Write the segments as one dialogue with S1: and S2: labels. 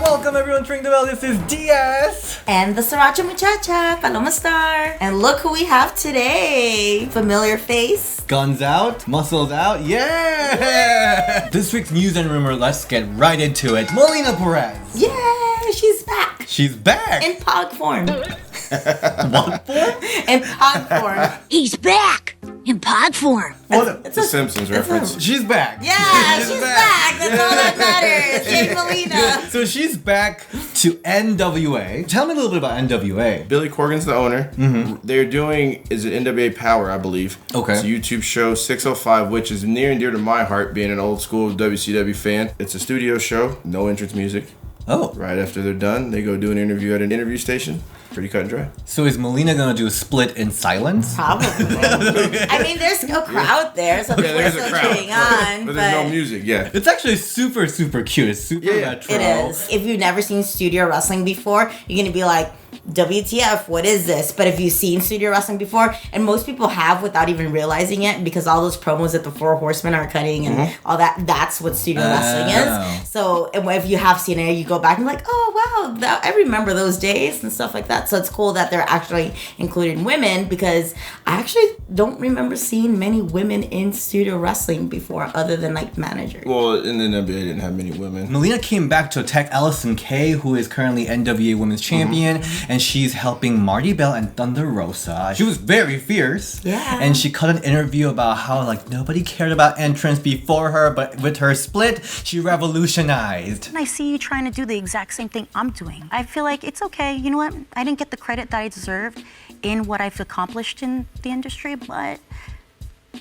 S1: Welcome everyone to Ring the Bell. This is Diaz.
S2: And the Sriracha Muchacha, Paloma Star. And look who we have today. Familiar face.
S1: Guns out, muscles out, yeah! This week's news and rumor, let's get right into it. Melina Perez.
S2: Yeah, she's back.
S1: She's back.
S2: In pog form.
S1: What form?
S2: In pog form.
S3: He's back in pod form.
S4: It's a Simpsons reference.
S1: She's back.
S2: Yeah, she's back. That's all that matters. Yay, Melina.
S1: So she's back to NWA. Tell me a little bit about NWA.
S4: Billy Corgan's the owner. Mm-hmm. They're doing, is it NWA Power, I believe.
S1: Okay.
S4: It's a YouTube show, 605, which is near and dear to my heart, being an old school WCW fan. It's a studio show, no entrance music.
S1: Oh.
S4: Right after they're done, they go do an interview at an interview station. Pretty cut and dry.
S1: So is Melina gonna do a split in silence?
S2: Probably. I mean, there's no crowd there, so people are still cheering on.
S4: But there's no music, yeah.
S1: It's actually super, super cute. It's super retro.
S2: It is. If you've never seen studio wrestling before, you're going to be like, WTF, what is this? But if you've seen studio wrestling before, and most people have without even realizing it, because all those promos that the Four Horsemen are cutting and all that, that's what studio wrestling is. So if you have seen it, you go back and like, oh wow, I remember those days and stuff like that. So it's cool that they're actually including women, because I actually don't remember seeing many women in studio wrestling before, other than like managers.
S4: Well, in the NBA, they didn't have many women.
S1: Melina came back to attack Allison Kay, who is currently NWA Women's Champion, and she's helping Marty Belle and Thunder Rosa. She was very fierce.
S2: Yeah.
S1: And she cut an interview about how like nobody cared about entrance before her, but with her split, she revolutionized.
S3: And I see you trying to do the exact same thing I'm doing. I feel like it's okay. You know what? I didn't get the credit that I deserved in what I've accomplished in the industry, but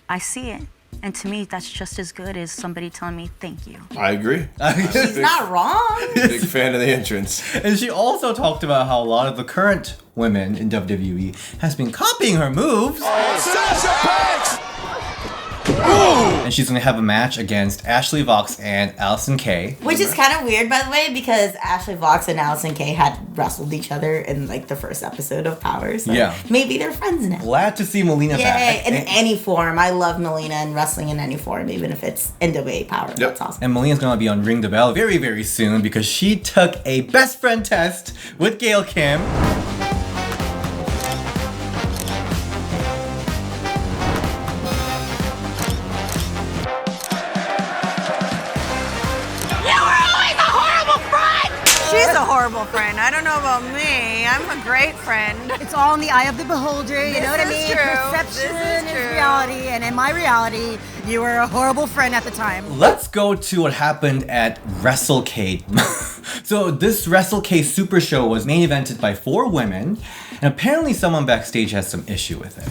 S3: I see it. And to me, that's just as good as somebody telling me thank you.
S4: I agree.
S2: She's not wrong.
S4: Big fan of the entrance.
S1: And she also talked about how a lot of the current women in WWE has been copying her moves. And she's going to have a match against Ashley Vox and Allison Kay.
S2: Which is kind of weird, by the way, because Ashley Vox and Allison Kay had wrestled each other in like the first episode of Power. So
S1: yeah.
S2: Maybe they're friends now.
S1: Glad to see Melina back.
S2: In any form. I love Melina and wrestling in any form, even if it's NWA Power. Yep. That's awesome.
S1: And Melina's going to be on Ring the Bell very, very soon, because she took a best friend test with Gail Kim.
S5: She's a horrible friend. I don't know about me. I'm a great friend.
S6: It's all in the eye of the beholder, you know what I mean?
S5: True.
S6: Perception
S5: This is
S6: is
S5: true.
S6: reality, and in my reality, you were a horrible friend at the time.
S1: Let's go to what happened at WrestleCade. So this WrestleCade Super Show was main evented by 4 women, and apparently someone backstage has some issue with it.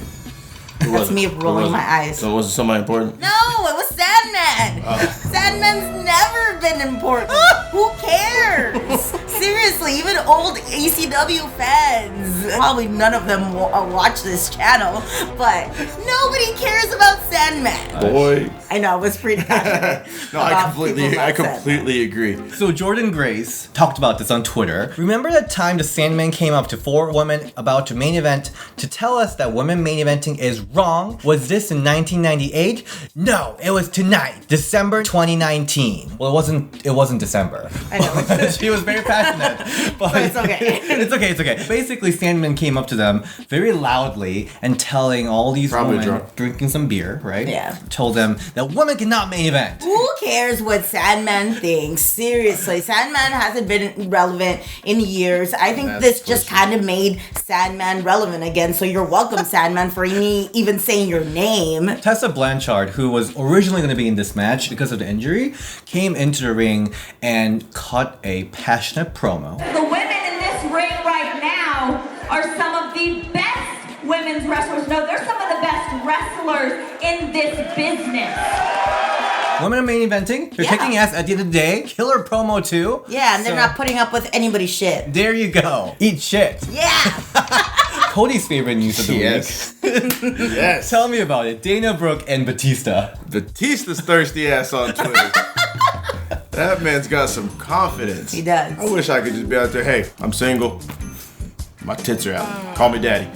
S2: That's me rolling my eyes.
S4: So was it somebody important?
S2: No, it was Sandman. Sandman's never been important. Who cares? Seriously, even old ACW fans. Probably none of them watch this channel, but nobody cares about Sandman.
S4: Boy.
S2: I know, it was pretty passionate.
S4: No,
S2: about
S4: I
S2: people
S4: completely agree.
S1: So Jordan Grace talked about this on Twitter. Remember that time the Sandman came up to 4 women about to main event to tell us that women main eventing is wrong? Was this in 1998? No, it was tonight, December 2019. Well, it wasn't December.
S2: I know.
S1: She was very passionate. But
S2: it's okay.
S1: It's okay. Basically, Sandman came up to them very loudly and telling all these
S4: Probably
S1: women
S4: drunk.
S1: drinking some beer, right?
S2: Yeah.
S1: Told them that women cannot main event.
S2: Who cares what Sandman thinks? Seriously, Sandman hasn't been relevant in years. I think this just kind of made Sandman relevant again. So you're welcome, Sandman, for me even saying your name.
S1: Tessa Blanchard, who was originally going to be in this match because of the injury, came into the ring and cut a passionate promo.
S7: The women in this ring right now are some of the best women's wrestlers. No, they're some of the best wrestlers in this business.
S1: Women are main eventing. They're kicking ass at the end of the day. Killer promo too.
S2: Yeah, and they're not putting up with anybody's shit.
S1: There you go. Eat shit.
S2: Yeah.
S1: Cody's favorite news of the week.
S4: Yes.
S1: Tell me about it. Dana Brooke and Batista.
S4: Batista's thirsty ass on Twitter. That man's got some confidence.
S2: He does.
S4: I wish I could just be out there, hey, I'm single. My tits are out. Call me daddy.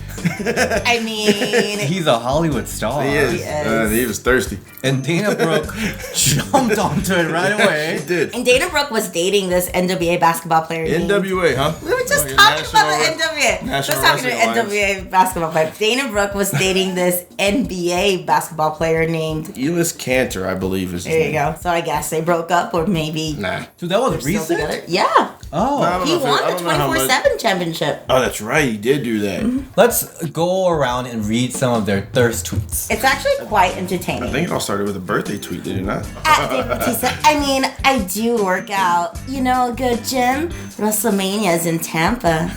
S2: I mean,
S1: He's a Hollywood star.
S4: He is. He was thirsty.
S1: And Dana Brooke jumped onto it right away.
S4: She did.
S2: and Dana Brooke was dating this NWA basketball player.
S4: NWA, huh?
S2: We were just
S4: Your
S2: talking about the
S4: National-
S2: NWA.
S4: National
S2: Let's talk to
S4: Wrestling
S2: the NWA basketball player. Dana Brooke was dating this NBA basketball player named.
S4: Elis Cantor, I believe is his
S2: There you
S4: name.
S2: go. So I guess they broke up, or maybe
S4: Nah.
S1: So that was
S2: they're still
S1: recent?
S2: together. Yeah,
S1: Oh.
S4: I don't
S2: he
S4: know if it-
S2: won
S4: I
S2: the
S4: don't know how much-
S2: 24/7 championship.
S4: Oh, that's right. He did do that.
S1: Let's go around and read some of their thirst tweets.
S2: It's actually quite
S4: I
S2: entertaining.
S4: think it all started with a birthday tweet, did it not?
S2: At Dave Batista, I mean, I do work out. You know, a good gym. WrestleMania's in Tampa.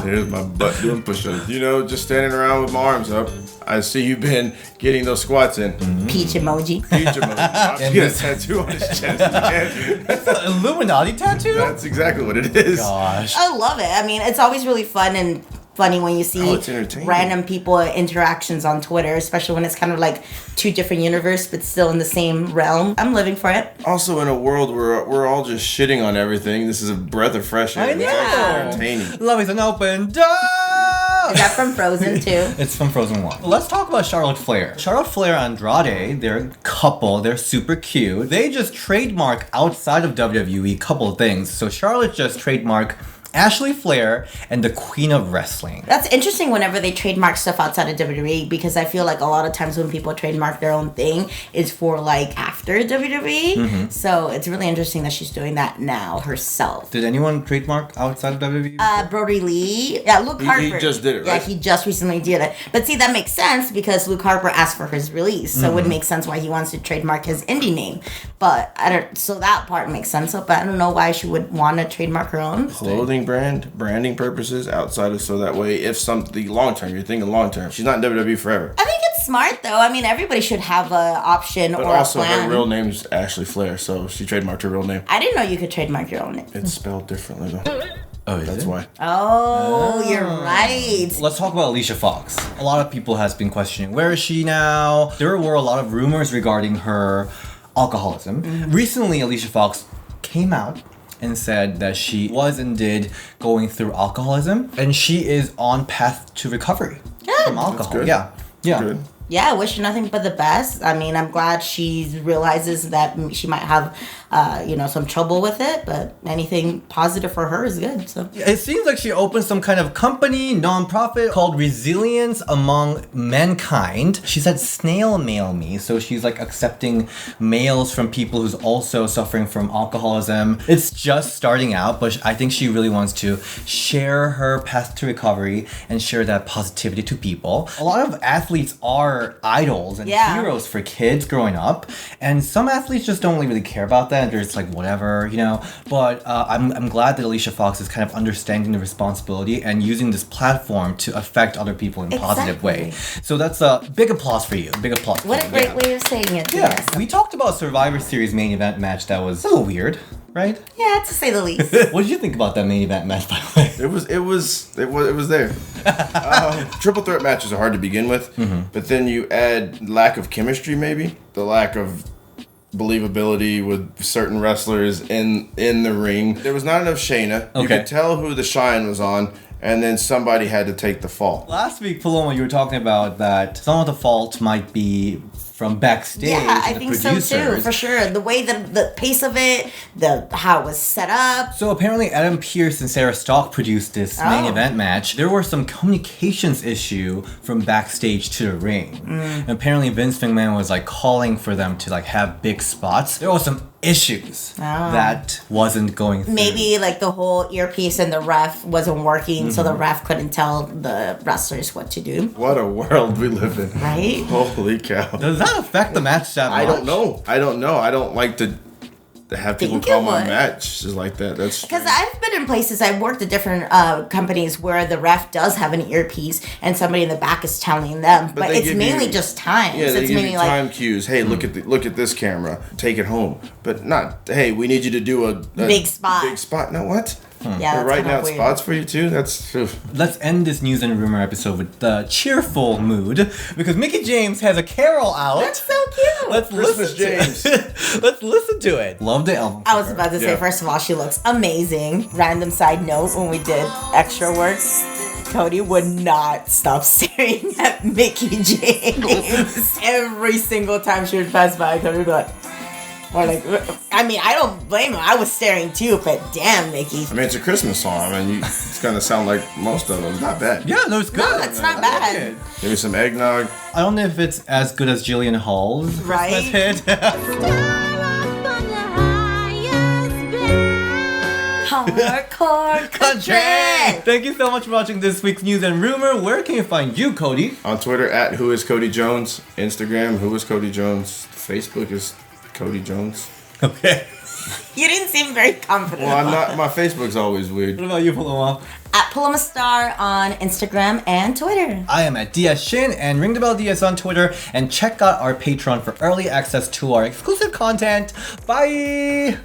S4: Here's my butt doing push-ups. You know, just standing around with my arms up. I see you've been getting those squats in.
S2: Peach emoji.
S4: Huge emoji.
S1: And
S4: He has
S1: this-
S4: a tattoo on his chest. Man.
S1: That's an Illuminati tattoo?
S4: That's exactly what it is.
S1: Gosh.
S2: I love it. I mean, it's always really fun and funny when you see
S4: Oh, it's entertaining.
S2: random people interactions on Twitter, especially when it's kind of like two different universe but still in the same realm. I'm living for it.
S4: Also, in a world where we're all just shitting on everything, this is a breath of fresh air.
S1: I
S4: It's
S1: know.
S4: actually entertaining.
S1: Love is an open door!
S2: Is that from Frozen too?
S1: It's from Frozen 1. Let's talk about Charlotte Flair. Charlotte Flair and Andrade, they're a couple. They're super cute. They just trademark outside of WWE couple things. So Charlotte just trademark Ashley Flair and the Queen of Wrestling.
S2: That's interesting whenever they trademark stuff outside of WWE, because I feel like a lot of times when people trademark their own thing, it's for like after WWE. So it's really interesting that she's doing that now herself.
S1: Did anyone trademark outside of WWE?
S2: Brody Lee, yeah, Luke Harper.
S4: He just did it,
S2: Yeah,
S4: right?
S2: he just recently did it. But see, that makes sense because Luke Harper asked for his release, so it would make sense why he wants to trademark his indie name. But I don't. So that part makes sense. But I don't know why she would want to trademark her own.
S4: Clothing brand, branding purposes, outside of so that way, if something long term, you're thinking long term. She's not in WWE forever.
S2: I think it's smart though. I mean, everybody should have a option
S4: But
S2: or
S4: also,
S2: a plan.
S4: her real name's Ashley Flair, so she trademarked her real name.
S2: I didn't know you could trademark your own name.
S4: It's spelled differently though.
S1: Oh, is
S4: That's
S1: it?
S4: why.
S2: Oh, you're right.
S1: Let's talk about Alicia Fox. A lot of people has been questioning, where is she now? There were a lot of rumors regarding her alcoholism. Recently, Alicia Fox came out and said that she was and did going through alcoholism, and she is on path to recovery from alcohol.
S4: good.
S1: Yeah. Yeah.
S4: Good.
S2: Yeah, I wish her nothing but the best. I mean, I'm glad she realizes that she might have, some trouble with it, but anything positive for her is good. So
S1: It seems like she opened some kind of company, nonprofit called Resilience Among Mankind. She said snail mail me, so she's like accepting mails from people who's also suffering from alcoholism. It's just starting out, but I think she really wants to share her path to recovery and share that positivity to people. A lot of athletes are idols and
S2: Yeah.
S1: heroes for kids growing up, and some athletes just don't really care about that. They're just like whatever, you know. But I'm glad that Alicia Fox is kind of understanding the responsibility and using this platform to affect other people in a positive way. So that's a big applause for you. Big applause.
S2: what
S1: for
S2: a
S1: you.
S2: great way of saying it.
S1: Yeah,
S2: Yes.
S1: we talked about Survivor Series main event match that was a little weird, right?
S2: Yeah, to say the least.
S1: What did you think about that main event match, by the way?
S4: It was there. Triple threat matches are hard to begin with, but then you add lack of chemistry, maybe the lack of believability with certain wrestlers in the ring. There was not enough Shayna. You
S1: Okay.
S4: could tell who the shine was on, and then somebody had to take the fall.
S1: Last week, Paloma, you were talking about that some of the fault might be from backstage.
S2: Yeah, I
S1: and the
S2: think so too,
S1: producers.
S2: for sure. The way that the pace of it, how it was set up.
S1: So apparently Adam Pearce and Sarah Stock produced this main
S2: Oh.
S1: event match. There were some communications issue from backstage to the ring. And apparently Vince McMahon was like calling for them to like have big spots. There was some issues that wasn't going through.
S2: Maybe like the whole earpiece and the ref wasn't working, so the ref couldn't tell the wrestlers what to do.
S4: What a world we live in.
S2: Right?
S4: Holy cow.
S1: Does that affect the match that much?
S4: I don't know. I don't like to have people
S2: Think
S4: call
S2: it
S4: my
S2: would.
S4: matches like that. That's
S2: Because I've been in places, I've worked at different companies where the ref does have an earpiece and somebody in the back is telling them, but
S4: they
S2: it's
S4: give
S2: mainly
S4: you-
S2: just times.
S4: Yeah, they
S2: It's
S4: give
S2: mainly
S4: you
S2: like,
S4: time cues. Hey, look at this camera. Take it home. But not, hey, we need you to do a
S2: Big spot.
S4: Big spot. No, what?
S2: yeah,
S4: They're
S2: that's
S4: writing
S2: kinda
S4: out
S2: weird.
S4: spots for you too. That's
S1: Let's end this news and rumor episode with the cheerful mood because Mickie James has a carol out.
S2: That's so cute.
S1: Let's
S4: Christmas
S1: listen to Let's listen to it. Love the album.
S2: I was
S1: cover.
S2: about to say,
S4: Yeah.
S2: first of all, she looks amazing. Random side note, when we did extra work, Cody would not stop staring at Mickie James every single time she would pass by. Cody would be like, or like, I mean, I don't blame him. I was staring too, but damn, Mickie.
S4: I mean, it's a Christmas song. I mean, it's gonna sound like most of them. It's not bad.
S1: Yeah, no, it's good.
S2: No, it's not bad.
S4: Maybe some eggnog.
S1: I don't know if it's as good as Jillian Hall's
S2: Right?
S1: Christmas hit.
S2: Hardcore country.
S1: Thank you so much for watching this week's News and Rumor. Where can you find you, Cody?
S4: On Twitter at whoiscodyjones. Instagram whoiscodyjones. Facebook is Cody Jones.
S1: Okay.
S2: You didn't seem very confident.
S4: Well, I'm not. My Facebook's always weird.
S1: What about you, Paloma?
S2: At Paloma Star on Instagram and Twitter.
S1: I am at DS Shin and Ring the Bell DS on Twitter. And check out our Patreon for early access to our exclusive content. Bye!